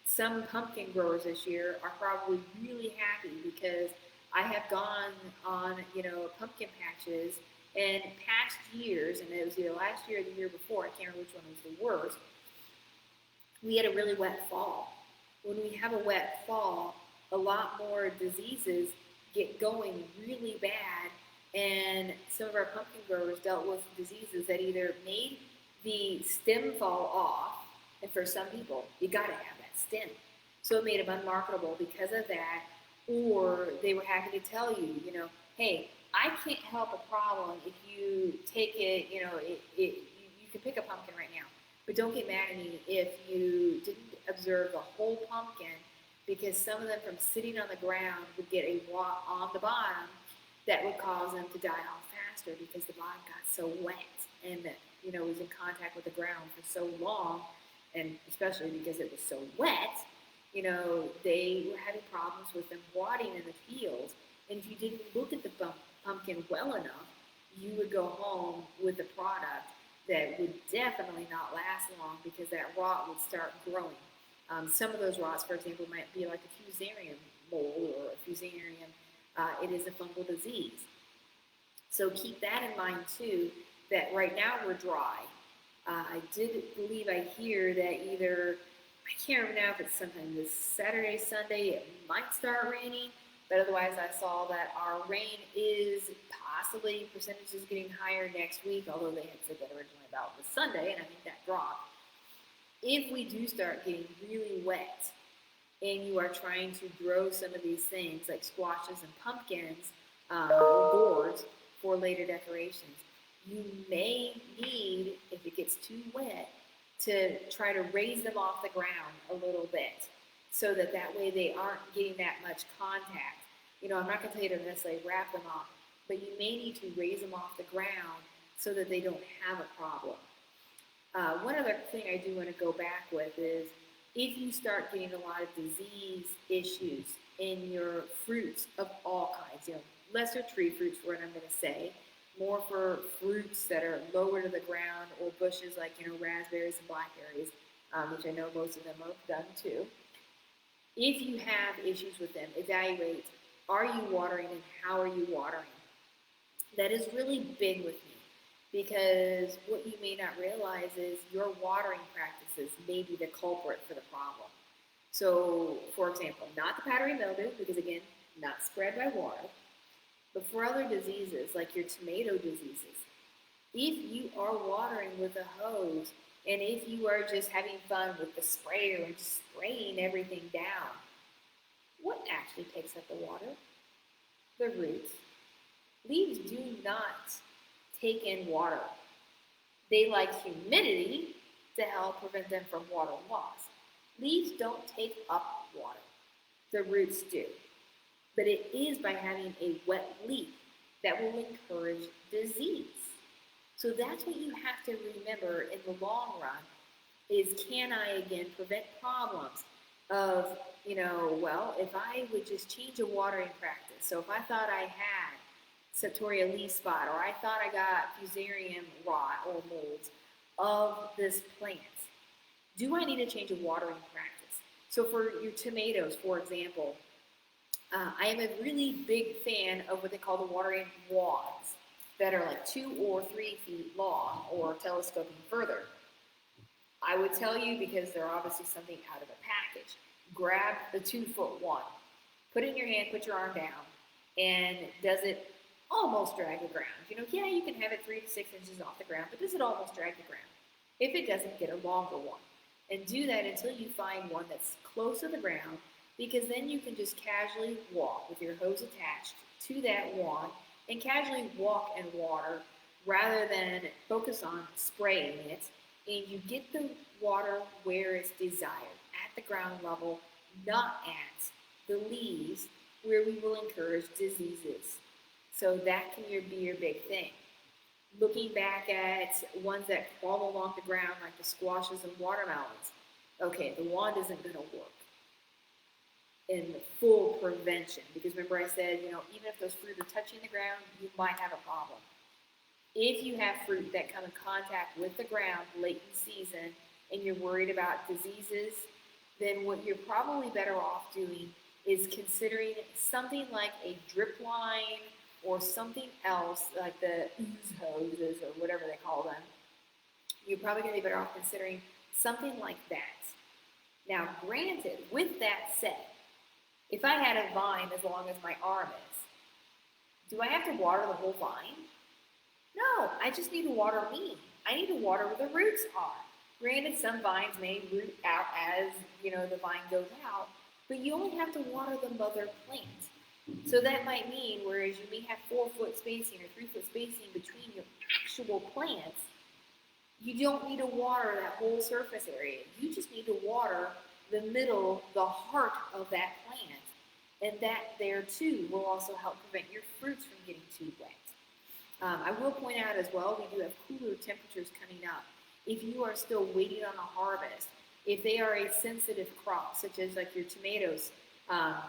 some pumpkin growers this year are probably really happy, because I have gone on, pumpkin patches, and past years, and it was either last year or the year before, I can't remember which one was the worst, we had a really wet fall. When we have a wet fall, a lot more diseases get going really bad, and some of our pumpkin growers dealt with diseases that either made the stem fall off, and for some people, you got to have that stem. So it made them unmarketable because of that, or they were happy to tell you, hey, I can't help a problem if you take it, you can pick a pumpkin right now, but don't get mad at me if you didn't observe the whole pumpkin because some of them from sitting on the ground would get a rot on the bottom that would cause them to die off faster because the bottom got so wet and was in contact with the ground for so long, and especially because it was so wet, they were having problems with them rotting in the fields. And if you didn't look at the pumpkin well enough, you would go home with a product that would definitely not last long because that rot would start growing. Some of those rots, for example, might be like a fusarium mold or a fusarium. It is a fungal disease. So keep that in mind too, that right now we're dry. I did believe I hear that either, I can't remember now if it's sometime this Saturday, Sunday, it might start raining, but otherwise I saw that our rain is possibly percentages getting higher next week, although they had said that originally about the Sunday, and I think that dropped. If we do start getting really wet and you are trying to grow some of these things like squashes and pumpkins or gourds for later decorations, you may need, if it gets too wet, to try to raise them off the ground a little bit so that way they aren't getting that much contact. I'm not going to tell you to necessarily wrap them up, but you may need to raise them off the ground so that they don't have a problem. One other thing I do want to go back with is if you start getting a lot of disease issues in your fruits of all kinds, lesser tree fruits, what I'm going to say, more for fruits that are lower to the ground or bushes like, raspberries and blackberries, which I know most of them are done too. If you have issues with them, evaluate, are you watering and how are you watering? That is really big with me because what you may not realize is your watering practices may be the culprit for the problem. So, for example, not the powdery mildew, because again, not spread by water, but for other diseases, like your tomato diseases, if you are watering with a hose, and if you are just having fun with the sprayer and just spraying everything down, what actually takes up the water? The roots. Leaves do not take in water. They like humidity to help prevent them from water loss. Leaves don't take up water. The roots do. But it is by having a wet leaf that will encourage disease. So that's what you have to remember in the long run is, can I again prevent problems of, if I would just change a watering practice. So if I thought I had septoria leaf spot, or I thought I got fusarium rot or molds of this plant, do I need to change a watering practice? So for your tomatoes, for example, I am a really big fan of what they call the watering wands that are like 2 or 3 feet long or telescoping further. I would tell you, because they're obviously something out of a package, grab the 2-foot one, put it in your hand, put your arm down, and does it almost drag the ground? Yeah, you can have it 3 to 6 inches off the ground, but does it almost drag the ground? If it doesn't, get a longer one. And do that until you find one that's close to the ground, because then you can just casually walk with your hose attached to that wand and casually walk and water rather than focus on spraying it. And you get the water where it's desired, at the ground level, not at the leaves where we will encourage diseases. So that can be your big thing. Looking back at ones that crawl along the ground like the squashes and watermelons, okay, the wand isn't going to work in full prevention, because remember I said, even if those fruit are touching the ground, you might have a problem. If you have fruit that come in contact with the ground late in season and you're worried about diseases, then what you're probably better off doing is considering something like a drip line or something else like the ooze hoses or whatever they call them. You're probably going to be better off considering something like that. Now, granted, with that said, if I had a vine as long as my arm is, do I have to water the whole vine? No, I just need to water me. I need to water where the roots are. Granted, some vines may root out as, the vine goes out, but you only have to water the mother plant. So that might mean, whereas you may have 4-foot spacing or 3-foot spacing between your actual plants, you don't need to water that whole surface area. You just need to water the middle, the heart of that plant. And that there too will also help prevent your fruits from getting too wet. I will point out as well, we do have cooler temperatures coming up. If you are still waiting on a harvest, if they are a sensitive crop, such as like your tomatoes, I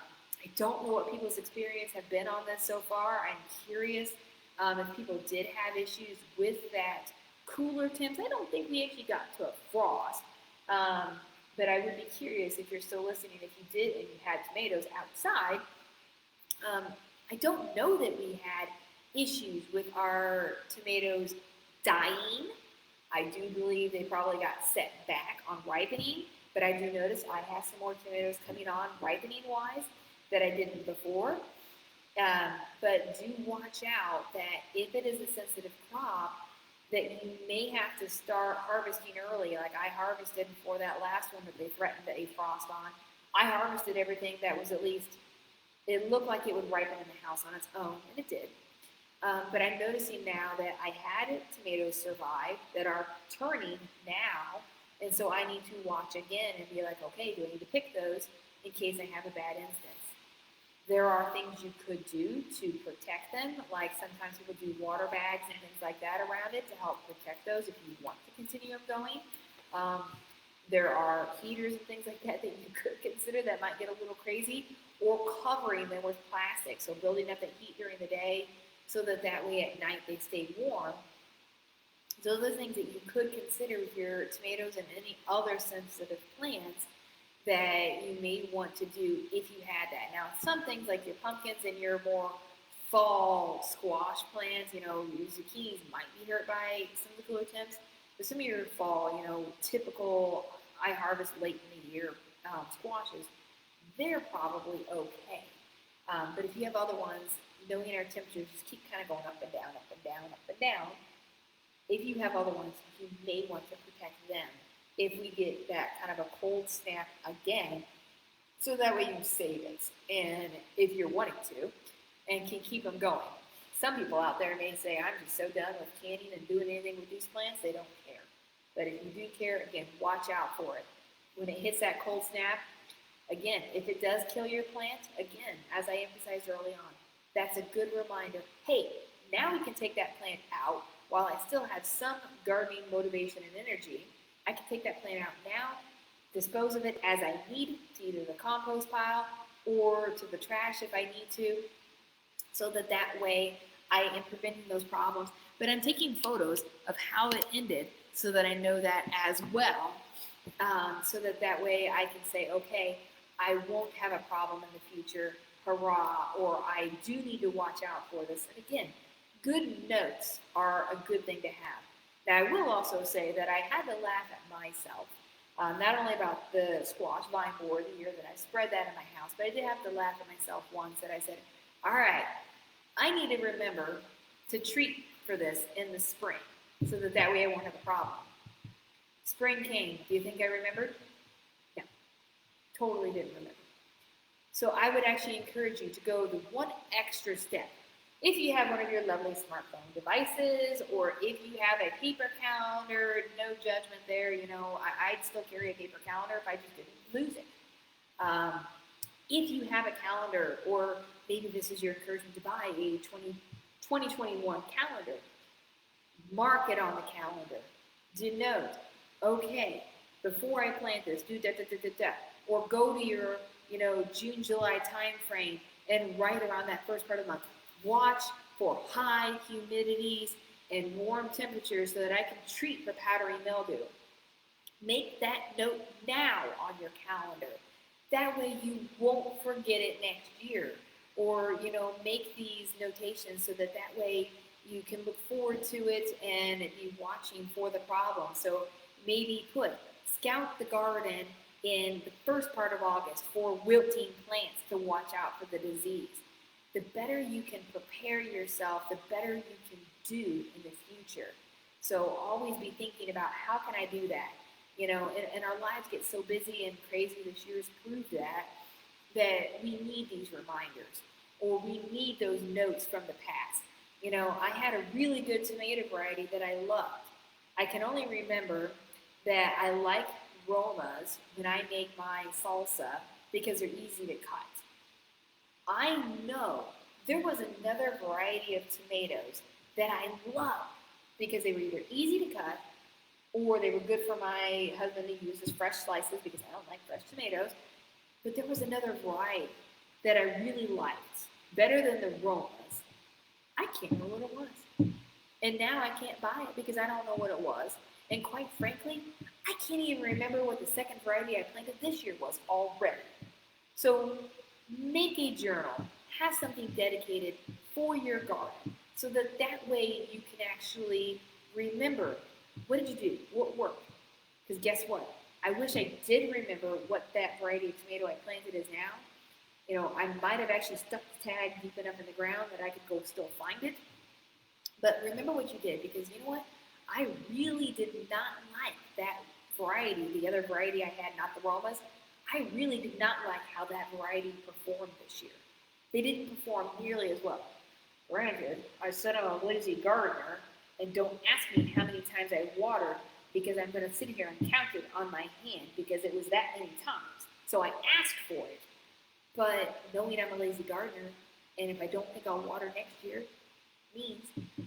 don't know what people's experience have been on this so far. I'm curious if people did have issues with that cooler temps. I don't think we actually got to a frost, but I would be curious if you're still listening, if you did and you had tomatoes outside. I don't know that we had issues with our tomatoes dying. I do believe they probably got set back on ripening, but I do notice I have some more tomatoes coming on ripening-wise that I didn't before. But do watch out that if it is a sensitive crop, that you may have to start harvesting early. Like I harvested before that last one that they threatened a frost on. I harvested everything that was at least, it looked like it would ripen in the house on its own, and it did. But I'm noticing now that I had tomatoes survive that are turning now, and so I need to watch again and be like, okay, do I need to pick those in case I have a bad instance? There are things you could do to protect them, like sometimes people do water bags and things like that around it to help protect those if you want to continue them going. There are heaters and things like that that you could consider that might get a little crazy, or covering them with plastic, so building up the heat during the day so that way at night they stay warm. So those are things that you could consider with your tomatoes and any other sensitive plants that you may want to do if you had that. Now, some things like your pumpkins and your more fall squash plants, your zucchinis might be hurt by some of the cooler temps, but some of your fall, typical, I harvest late in the year squashes, they're probably okay. But if you have other ones, knowing our temperatures just keep kind of going up and down, up and down, up and down, if you have other ones, you may want to protect them if we get that kind of a cold snap again, so that way you save it, and if you're wanting to, and can keep them going. Some people out there may say, I'm just so done with canning and doing anything with these plants, they don't care. But if you do care, again, watch out for it. When it hits that cold snap, again, if it does kill your plant, again, as I emphasized early on, that's a good reminder, hey, now we can take that plant out while I still have some gardening motivation and energy. I can take that plant out now, dispose of it as I need to either the compost pile or to the trash if I need to, so that way I am preventing those problems. But I'm taking photos of how it ended so that I know that as well, so that way I can say, okay, I won't have a problem in the future, hurrah, or I do need to watch out for this. And again, good notes are a good thing to have. Now, I will also say that I had to laugh at myself, not only about the squash vine board the year that I spread that in my house, but I did have to laugh at myself once that I said, all right, I need to remember to treat for this in the spring so that way I won't have a problem. Spring came. Do you think I remembered? No, totally didn't remember. So I would actually encourage you to go the one extra step. If you have one of your lovely smartphone devices, or if you have a paper calendar, no judgment there, I'd still carry a paper calendar if I just didn't lose it. If you have a calendar, or maybe this is your encouragement to buy a 2021 calendar, mark it on the calendar. Denote, okay, before I plant this, do da-da-da-da-da. Or go to your, June, July time frame and right around that first part of the month. Watch for high humidities and warm temperatures so that I can treat for powdery mildew. Make that note now on your calendar. That way you won't forget it next year. Or, make these notations so that way you can look forward to it and be watching for the problem. So maybe scout the garden in the first part of August for wilting plants to watch out for the disease. The better you can prepare yourself, the better you can do in the future. So always be thinking about how can I do that? And our lives get so busy and crazy. This year's proved that we need these reminders, or we need those notes from the past. I had a really good tomato variety that I loved. I can only remember that I like Romas when I make my salsa because they're easy to cut. I know there was another variety of tomatoes that I loved because they were either easy to cut or they were good for my husband to use as fresh slices because I don't like fresh tomatoes. But there was another variety that I really liked, better than the Romas. I can't remember what it was. And now I can't buy it because I don't know what it was. And quite frankly, I can't even remember what the second variety I planted this year was already. So make a journal. Have something dedicated for your garden so that way you can actually remember, what did you do? What worked? Because guess what? I wish I did remember what that variety of tomato I planted is now. You know, I might have actually stuck the tag deep enough in the ground that I could go still find it. But remember what you did, because you know what? I really did not like that variety, the other variety I had, not the Romas. I really did not like how that variety performed this year. They didn't perform nearly as well. Granted, I said I'm a lazy gardener, and don't ask me how many times I watered, because I'm going to sit here and count it on my hand because it was that many times. So I asked for it. But knowing I'm a lazy gardener, and if I don't think I'll water next year, means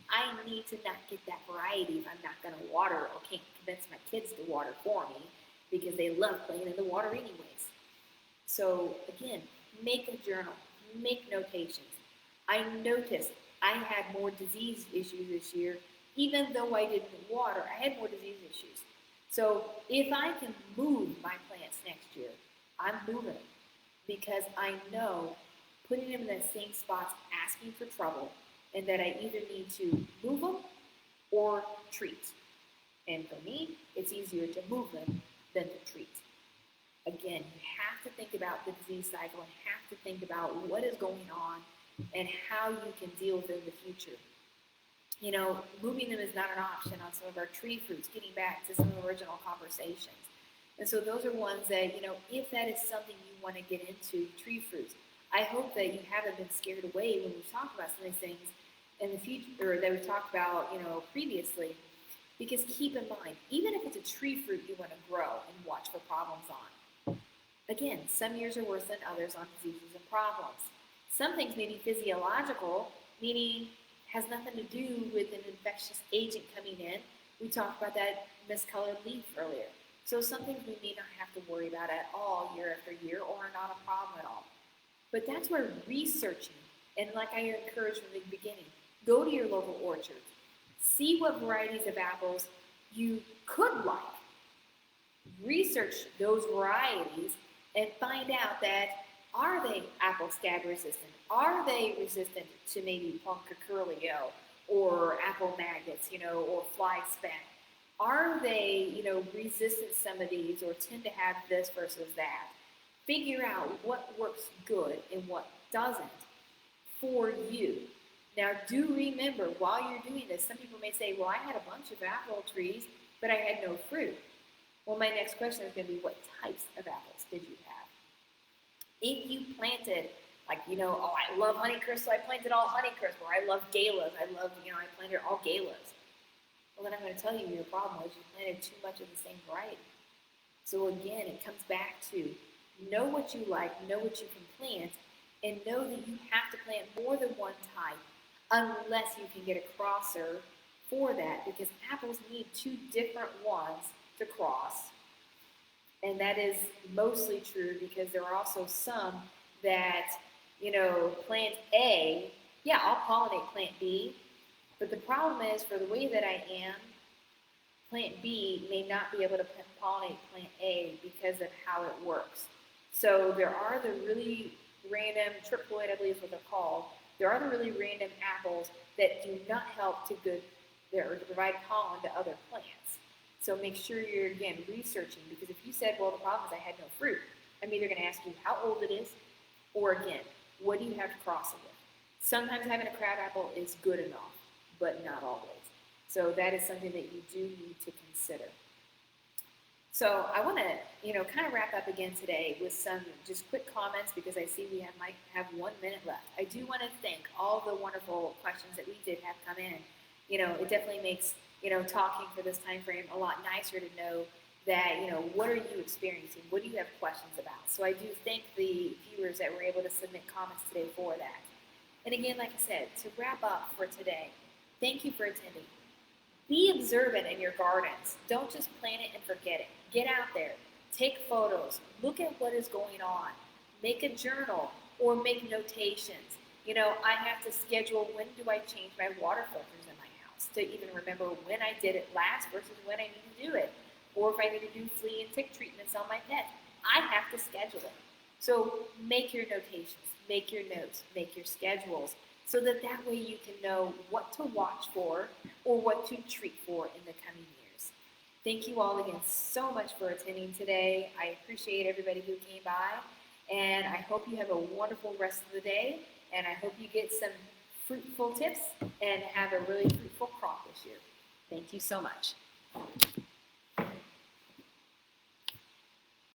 I need to not get that variety if I'm not going to water or can't convince my kids to water for me because they love playing in the water anyways. So again, make a journal, make notations. I noticed I had more disease issues this year. Even though I didn't water, I had more disease issues. So if I can move my plants next year, I'm moving them because I know putting them in that same spot's asking for trouble, and that I either need to move them or treat. And for me, it's easier to move them than to treat. Again, you have to think about the disease cycle and have to think about what is going on and how you can deal with it in the future. You know, moving them is not an option on some of our tree fruits, getting back to some of the original conversations. And so those are ones that, you know, if that is something you want to get into, tree fruits, I hope that you haven't been scared away when we've talked about some of these things in the future, or that we've talked about, you know, previously. Because keep in mind, even if it's a tree fruit you want to grow and watch for problems on, again, some years are worse than others on diseases and problems. Some things may be physiological, meaning has nothing to do with an infectious agent coming in. We talked about that miscolored leaf earlier. So some things we may not have to worry about at all year after year or are not a problem at all. But that's where researching, and like I encouraged from the beginning, go to your local orchards. See what varieties of apples you could like. Research those varieties and find out that, are they apple scab resistant? Are they resistant to maybe puncticurlio or apple maggots, you know, or fly speck? Are they, you know, resistant to some of these or tend to have this versus that? Figure out what works good and what doesn't for you. Now, do remember, while you're doing this, some people may say, well, I had a bunch of apple trees, but I had no fruit. Well, my next question is going to be, what types of apples did you have? If you planted, like, you know, oh, I love Honeycrisp, so I planted all Honeycrisp, or I love Galas, I planted all Galas. Well, then I'm going to tell you your problem was you planted too much of the same variety. So again, it comes back to know what you like, know what you can plant, and know that you have to plant more than one type unless you can get a crosser for that, because apples need two different ones to cross. And that is mostly true because there are also some that, you know, plant A, yeah, I'll pollinate plant B, but the problem is, for the way that I am, plant B may not be able to pollinate plant A because of how it works. So there are the really random, triploid, I believe is what they're called, there are the really random apples that do not help to provide pollen to other plants. So make sure you're, again, researching, because if you said, well, the problem is I had no fruit, I'm either going to ask you how old it is, or again, what do you have to cross it with? Sometimes having a crab apple is good enough, but not always. So that is something that you do need to consider. So I want to, kind of wrap up again today with some just quick comments, because I see we might have 1 minute left. I do want to thank all the wonderful questions that we did have come in. It definitely makes, talking for this time frame a lot nicer to know that, what are you experiencing? What do you have questions about? So I do thank the viewers that were able to submit comments today for that. And again, like I said, to wrap up for today, thank you for attending. Be observant in your gardens. Don't just plant it and forget it. Get out there. Take photos. Look at what is going on. Make a journal or make notations. I have to schedule when do I change my water filters in my house to even remember when I did it last versus when I need to do it. Or if I need to do flea and tick treatments on my pets, I have to schedule it. So make your notations, make your notes, make your schedules, so that way you can know what to watch for or what to treat for in the coming years. Thank you all again so much for attending today. I appreciate everybody who came by, and I hope you have a wonderful rest of the day, and I hope you get some fruitful tips and have a really fruitful crop this year. Thank you so much.